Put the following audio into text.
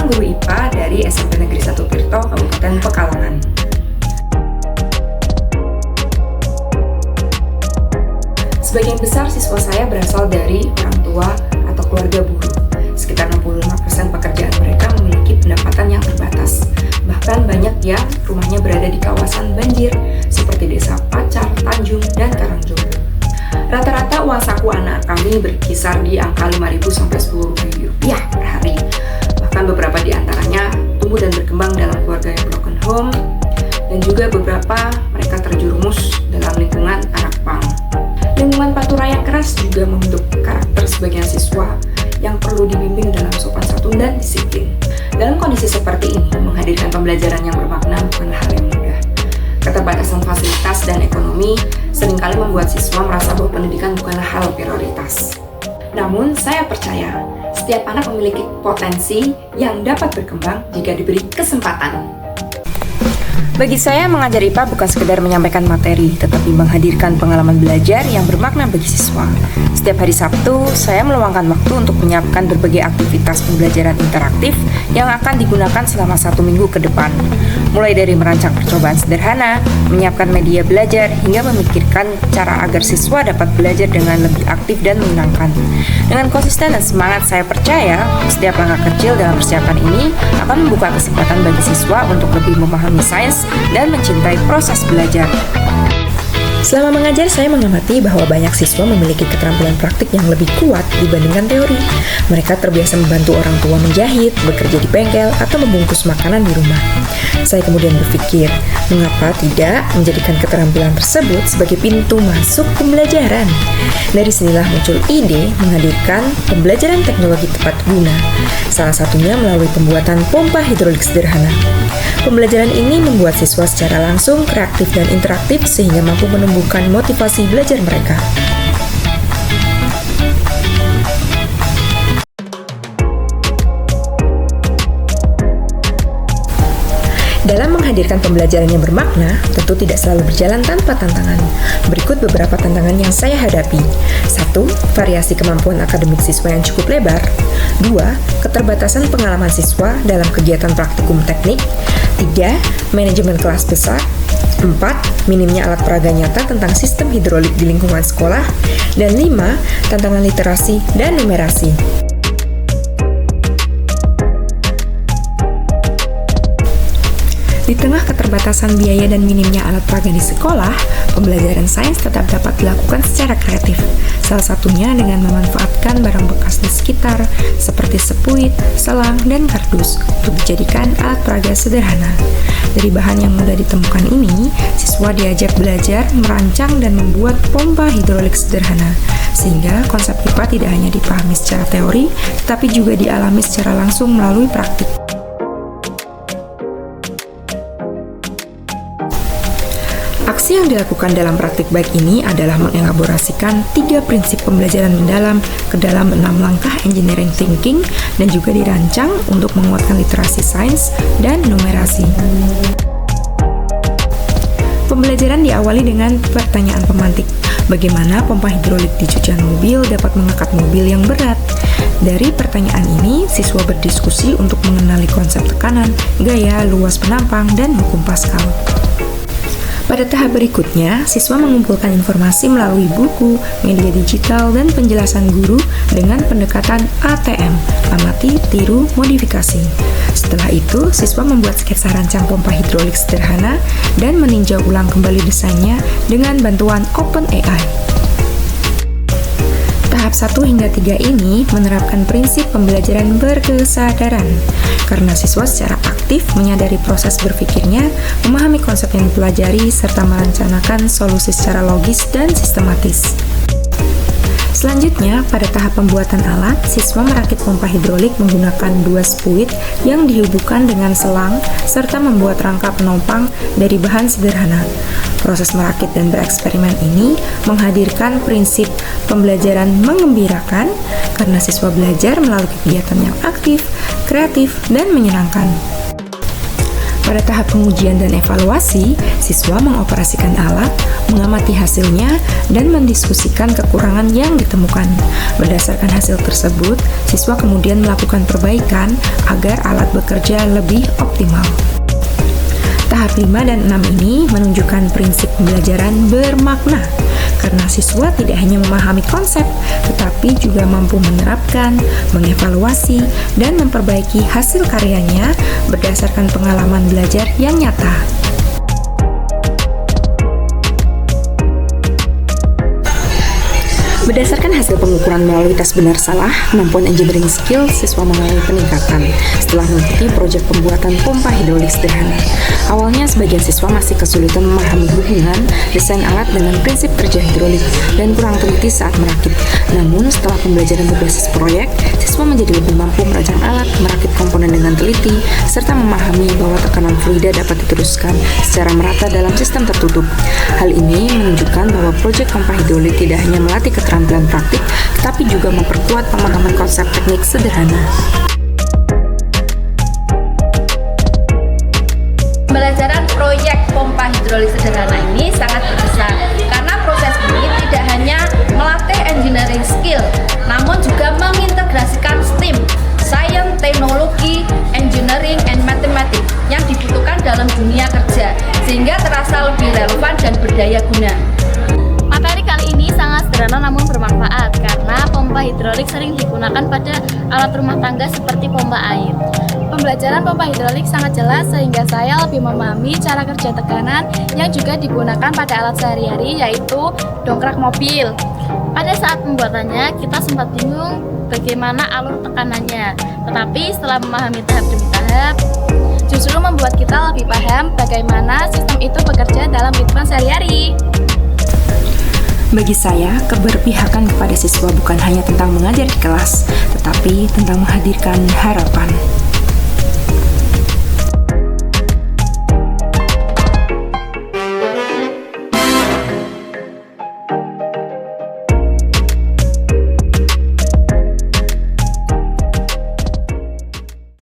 seorang guru IPA dari SMP Negeri 1 Tirto, Kabupaten Pekalongan. Sebagian besar siswa saya berasal dari orang tua atau keluarga buruh. Sekitar 65% pekerjaan mereka memiliki pendapatan yang terbatas. Bahkan banyak yang rumahnya berada di kawasan banjir, seperti Desa Pacar, Tanjung, dan Karangjowo. Rata-rata uang saku anak kami berkisar di angka 5.000 sampai 10.000 rupiah per hari. Bahkan beberapa di antaranya tumbuh dan berkembang dalam keluarga yang broken home, dan juga beberapa mereka terjerumus dalam lingkungan anak pang. Lingkungan Pantura yang keras juga membentuk karakter sebagian siswa yang perlu dibimbing dalam sopan santun dan disiplin. Dalam kondisi seperti ini, menghadirkan pembelajaran yang bermakna bukanlah hal yang mudah. Keterbatasan fasilitas dan ekonomi seringkali membuat siswa merasa bahwa pendidikan bukanlah hal prioritas. Namun, saya percaya setiap anak memiliki potensi yang dapat berkembang jika diberi kesempatan. Bagi saya, mengajar IPA bukan sekedar menyampaikan materi, tetapi menghadirkan pengalaman belajar yang bermakna bagi siswa. Setiap hari Sabtu, saya meluangkan waktu untuk menyiapkan berbagai aktivitas pembelajaran interaktif yang akan digunakan selama 1 minggu ke depan. Mulai dari merancang percobaan sederhana, menyiapkan media belajar, hingga memikirkan cara agar siswa dapat belajar dengan lebih aktif dan menyenangkan. Dengan konsisten dan semangat, saya percaya setiap langkah kecil dalam persiapan ini akan membuka kesempatan bagi siswa untuk lebih memahami sains dan mencintai proses belajar. Selama mengajar, saya mengamati bahwa banyak siswa memiliki keterampilan praktik yang lebih kuat dibandingkan teori. Mereka terbiasa membantu orang tua menjahit, bekerja di bengkel, atau membungkus makanan di rumah. Saya kemudian berpikir, mengapa tidak menjadikan keterampilan tersebut sebagai pintu masuk pembelajaran? Dari sinilah muncul ide menghadirkan pembelajaran teknologi tepat guna. Salah satunya melalui pembuatan pompa hidrolik sederhana. Pembelajaran ini membuat siswa secara langsung kreatif dan interaktif sehingga mampu menumbuhkan motivasi belajar mereka. Dalam menghadirkan pembelajaran yang bermakna, tentu tidak selalu berjalan tanpa tantangan. Berikut beberapa tantangan yang saya hadapi. 1. Variasi kemampuan akademik siswa yang cukup lebar. 2. Keterbatasan pengalaman siswa dalam kegiatan praktikum teknik. 3. Manajemen kelas besar. 4. Minimnya alat peraga nyata tentang sistem hidrolik di lingkungan sekolah. Dan 5. Tantangan literasi dan numerasi. Di tengah keterbatasan biaya dan minimnya alat peraga di sekolah, pembelajaran sains tetap dapat dilakukan secara kreatif. Salah satunya dengan memanfaatkan barang bekas di sekitar, seperti sepuit, selang, dan kardus, untuk dijadikan alat peraga sederhana. Dari bahan yang mudah ditemukan ini, siswa diajak belajar, merancang, dan membuat pompa hidrolik sederhana, sehingga konsep IPA tidak hanya dipahami secara teori, tetapi juga dialami secara langsung melalui praktik. Aksi yang dilakukan dalam praktik baik ini adalah mengelaborasikan 3 prinsip pembelajaran mendalam ke dalam 6 langkah engineering thinking dan juga dirancang untuk menguatkan literasi sains dan numerasi. Pembelajaran diawali dengan pertanyaan pemantik. Bagaimana pompa hidrolik di cucian mobil dapat mengangkat mobil yang berat? Dari pertanyaan ini, siswa berdiskusi untuk mengenali konsep tekanan, gaya, luas penampang, dan hukum Pascal. Pada tahap berikutnya, siswa mengumpulkan informasi melalui buku, media digital, dan penjelasan guru dengan pendekatan ATM, amati, tiru, modifikasi. Setelah itu, siswa membuat sketsa rancang pompa hidrolik sederhana dan meninjau ulang kembali desainnya dengan bantuan OpenAI. Tahap 1 hingga 3 ini menerapkan prinsip pembelajaran berkesadaran, karena siswa secara aktif menyadari proses berpikirnya, memahami konsep yang dipelajari, serta merencanakan solusi secara logis dan sistematis. Selanjutnya, pada tahap pembuatan alat, siswa merakit pompa hidrolik menggunakan 2 sepuit yang dihubungkan dengan selang, serta membuat rangka penopang dari bahan sederhana. Proses merakit dan bereksperimen ini menghadirkan prinsip pembelajaran menggembirakan, karena siswa belajar melalui kegiatan yang aktif, kreatif, dan menyenangkan. Pada tahap pengujian dan evaluasi, siswa mengoperasikan alat, mengamati hasilnya, dan mendiskusikan kekurangan yang ditemukan. Berdasarkan hasil tersebut, siswa kemudian melakukan perbaikan agar alat bekerja lebih optimal. Tahap 5 dan 6 ini menunjukkan prinsip pembelajaran bermakna, karena siswa tidak hanya memahami konsep, tetapi juga mampu menerapkan, mengevaluasi, dan memperbaiki hasil karyanya berdasarkan pengalaman belajar yang nyata. Berdasarkan hasil pengukuran melalui tes benar salah, kemampuan engineering skill siswa mengalami peningkatan setelah mengikuti proyek pembuatan pompa hidrolik sederhana. Awalnya, sebagian siswa masih kesulitan memahami hubungan desain alat dengan prinsip kerja hidrolik dan kurang teliti saat merakit. Namun, setelah pembelajaran berbasis proyek, siswa menjadi lebih mampu merancang alat, merakit komponen dengan teliti, serta memahami bahwa tekanan fluida dapat diteruskan secara merata dalam sistem tertutup. Hal ini menunjukkan bahwa proyek pompa hidrolik tidak hanya melatih keterampilan praktik, tetapi juga memperkuat pemahaman konsep teknik sederhana. Pembelajaran proyek pompa hidrolik sederhana ini sangat berkesan karena proses ini tidak hanya melatih engineering skill, namun juga mengintegrasikan STEM, Science, Teknologi, Engineering, and Mathematics yang dibutuhkan dalam dunia kerja, sehingga terasa lebih relevan dan berdaya guna. Materi kali ini sangat sederhana namun bermanfaat karena pompa hidrolik sering digunakan pada alat rumah tangga seperti pompa air. Pembelajaran pompa hidrolik sangat jelas sehingga saya lebih memahami cara kerja tekanan yang juga digunakan pada alat sehari-hari, yaitu dongkrak mobil. Pada saat pembuatannya kita sempat bingung bagaimana alur tekanannya, tetapi setelah memahami tahap demi tahap justru membuat kita lebih paham bagaimana sistem itu bekerja dalam kehidupan sehari-hari. Bagi saya, keberpihakan kepada siswa bukan hanya tentang mengajar di kelas, tetapi tentang menghadirkan harapan.